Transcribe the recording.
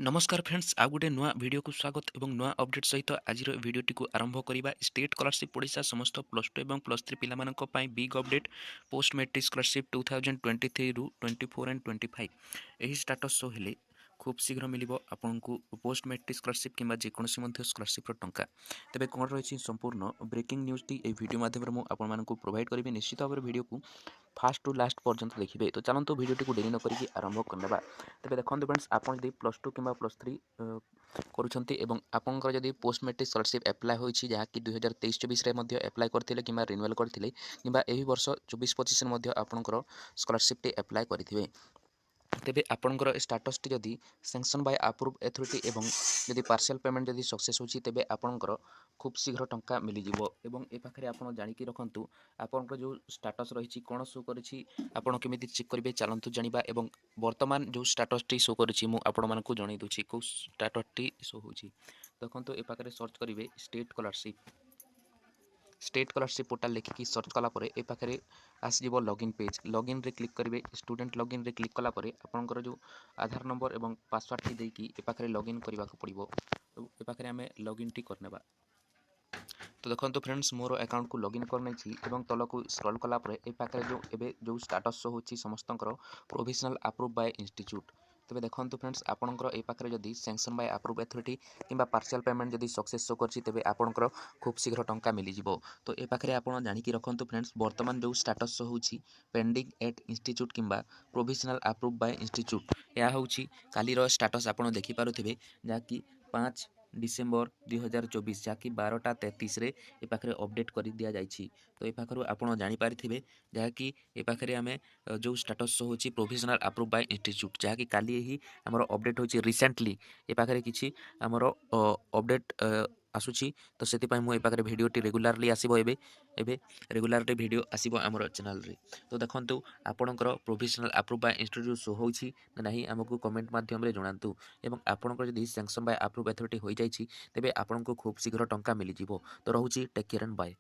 नमस्कार फ्रेंड्स आ गोटे नुआ वीडियो को स्वागत एवं नुआ अपडेट सहित आज वीडियोटी को आरंभ करवा स्टेट स्कॉलरशिप ओडिशा समस्त +2 एवं +3 पिलामानक पई big update post matric scholarship 2023 रु 24 एंड 25 एही स्टेटस शो हेले खूब शीघ्र मिलिबो आपनकु पोस्ट मैट्रिक स्कॉलरशिप किंबा जेकोसी मध्य स्कॉलरशिप रो टंका तेबे कोन रहिछि संपूर्ण ब्रेकिंग न्यूज टी ए वीडियो माध्यम रे मु आपन मानकु प्रोवाइड करबी निश्चित भाव वीडियो को फास्ट टू लास्ट पर्यंत देखिए। तो चलतु भिडियोटी को डेरी न करिकी आरंभ करनेबा। तेबे देखंतु फ्रेंड्स आपन जदि +2 किंबा +3 करूछंती एवं आपनकर जदि पोस्ट मैट्रिक स्कॉलरशिप अप्लाई होईछि जहा कि 2023-24 रे मध्ये अप्लाई करथिले किंबा रिन्यूअल करथिले किंबा एही वर्ष 24-25 रे मध्ये आपनकर स्कॉलरशिप टी अप्लाई करथिबे तेबे आपनकर स्टेटस टी जदि सैंक्शन बाय अप्रूव अथॉरिटी एवं जदि पार्शियल पेमेंट जदि सक्सेस होछि तेबे आपनकर खूब शीघ्र टंका मिली जिवो एवं ए पाखरे आपन जानि कि रखंतु आपनकर जो स्टेटस रहिछि कोन शो करिछि आपन केमिति चेक करिवे चलंतु जानिबा एवं वर्तमान जो स्टेटस टी शो करिछि मु आपन मानकु जणै दुछि को स्टेटस टी शो होछि देखंतु ए पाखरे सर्च करिवे स्टेट स्कॉलरशिप पोर्टल लिखिकी सर्च कला परे ए पाखरे आसीजिवो लॉगिन पेज लॉगिन रे क्लिक करिवे स्टूडेंट लॉगिन रे क्लिक कला परे आपनकर जो आधार नंबर एवं पासवर्ड टी देकी ए पाखरे लॉगिन करबा को पड़िबो तो ए पाखरे हमें लॉगिन टी करनेबा। तो देखो फ्रेंड्स मोर अकाउंट को लॉगिन करने एवं तल को स्क्रॉल कला परे ए पाखरे जो एबे जो स्टेटस शो होची समस्तंकर प्रोविजनल अप्रूव बाय इंस्टीट्यूट तेबे देखंतु फ्रेंड्स आपनकर ए पाखरे जदी सैंक्शन बाय अप्रूव अथॉरिटी किंबा पार्शियल पेमेंट जदी सक्सेस शो करछि तेबे आपनकर खूब शीघ्र टंका मिली जिवो। तो ए पाखरे आपन जानि कि रखंतु फ्रेंड्स वर्तमान जो स्टेटस शो होची पेंडिंग एट इंस्टीट्यूट किंबा प्रोविजनल अप्रूव बाय इंस्टीट्यूट या होची काली रो स्टेटस आपन देखि पारुथिबे जा कि 5 डिसेम्बर 2024 जहाँकि 12:33 रे ए पाखरे अपडेट कर दिया जाइछि। तो ए पाखरु आपण जानि पारिथिबे जहाँकि ए पाखरे आमे जो स्टेटस शो होछि प्रोविजनल अप्रूव बाय इंस्टीट्यूट जहाँकि काली ही हमर अपडेट होछि रिसेंटली ए पाखरे किछि हमर अपडेट आसुछि। तो सेति पय मु ए पाखरे भिडियोटी रेगुलारली आसीबो एबे एबे रेगुलारली भिडियो आसीबो हमर चैनल रे। तो देखंतु आपणकर provisional approve by institute show होछि नाही हमकु कमेंट माध्यम रे जणांतु एवं आपणकर जदि सैंक्शन बाय अप्रूव अथॉरिटी होई जाइछि तेबे आपनको खूब शीघ्र टंका मिली जिवो। तो रहुछि टेक केयर एंड बाय।